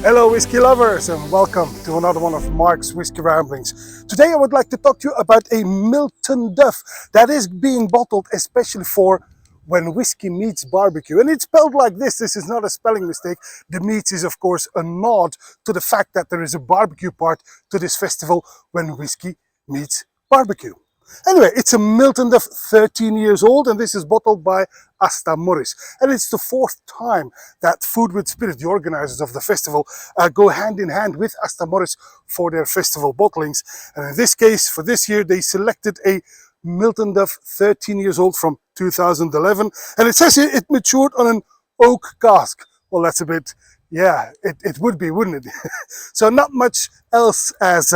Hello whiskey lovers and welcome to another one of Mark's Whiskey Ramblings. Today I would like to talk to you about a Miltonduff that is being bottled especially for when whiskey meets barbecue. And it's spelled like this is not a spelling mistake. The meats is of course a nod to the fact that there is a barbecue part to this festival when whiskey meets barbecue. Anyway, it's a Miltonduff 13 years old and this is bottled by Asta. And it's the fourth time that Food with Spirit, the organizers of the festival, go hand in hand with Asta for their festival bottlings. And in this case, for this year, they selected a Miltonduff 13 years old from 2011. And it says here it matured on an oak cask. Well, that's a bit... yeah, it would be, wouldn't it? So not much else as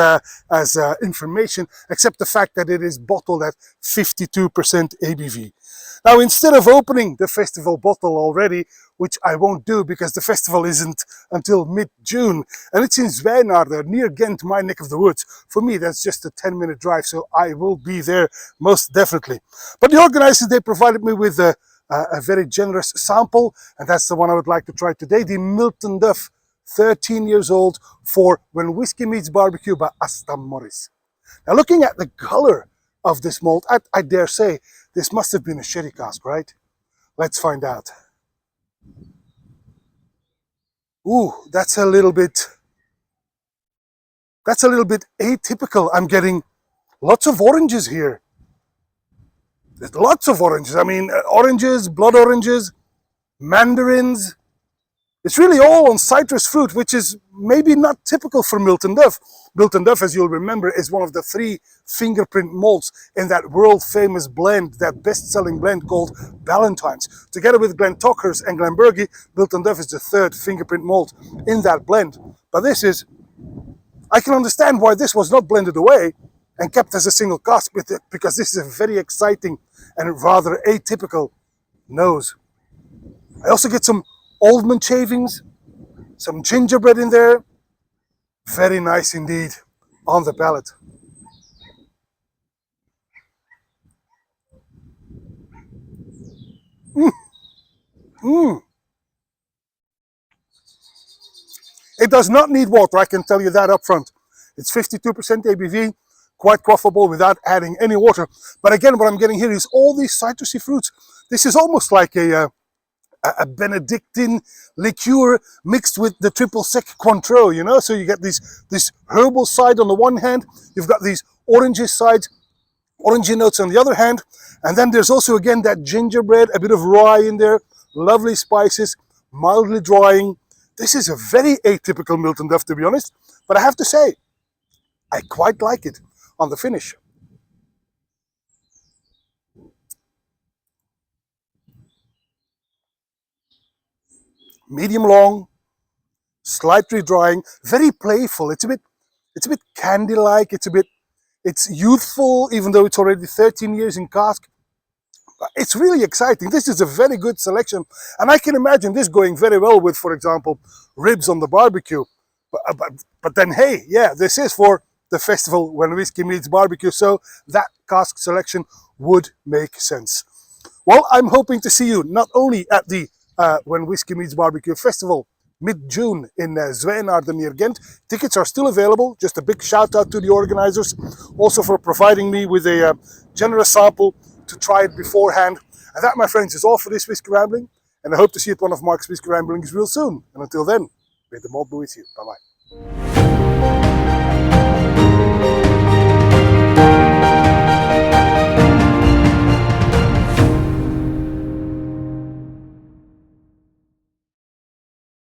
information except the fact that it is bottled at 52% ABV. Now, instead of opening the festival bottle already, which I won't do because the festival isn't until mid-June, and it's in Zwijnaarde, near Ghent, my neck of the woods. For me, that's just a 10-minute drive, so I will be there most definitely. But the organizers, they provided me with a very generous sample, and that's the one I would like to try today, the Miltonduff 13 years old for When Whiskey Meets Barbecue by Asta. Now, looking at the color of this malt, I dare say this must have been a sherry cask, right? Let's find out. Ooh, that's a little bit atypical. I'm getting lots of oranges here. There's lots of oranges. I mean, oranges, blood oranges, mandarins. It's really all on citrus fruit, which is maybe not typical for Miltonduff. Miltonduff, as you'll remember, is one of the 3 fingerprint malts in that world-famous blend, that best-selling blend called Ballantine's. Together with Glentochers and Glenbergie, Miltonduff is the 3rd fingerprint malt in that blend. But this is... I can understand why this was not blended away and kept as a single cask with it, because this is a very exciting and rather atypical nose. I also get some almond shavings, some gingerbread in there. Very nice indeed on the palate. It does not need water, I can tell you that up front. It's 52% ABV. Quite quaffable without adding any water. But again, what I'm getting here is all these citrusy fruits. This is almost like a Benedictine liqueur mixed with the triple sec Cointreau, you know? So you get this herbal side on the one hand, you've got these orangey sides, orangey notes on the other hand, and then there's also again that gingerbread, a bit of rye in there, lovely spices, mildly drying. This is a very atypical Miltonduff, to be honest, but I have to say, I quite like it on the finish. Medium long, slightly drying, very playful. It's a bit candy-like. It's youthful, even though it's already 13 years in cask. It's really exciting. This is a very good selection, and I can imagine this going very well with, for example, ribs on the barbecue. But then, hey, yeah, this is for the festival when whiskey meets barbecue, so that cask selection would make sense. Well, I'm hoping to see you not only at the When Whiskey Meets Barbecue festival mid-June in Zwijnaarde near Ghent. Tickets are still available. Just a big shout out to the organizers, also for providing me with a generous sample to try it beforehand. And that, my friends, is all for this Whiskey Rambling, and I hope to see you at one of Mark's Whiskey Ramblings real soon. And until then, may the malt be with you. Bye-bye.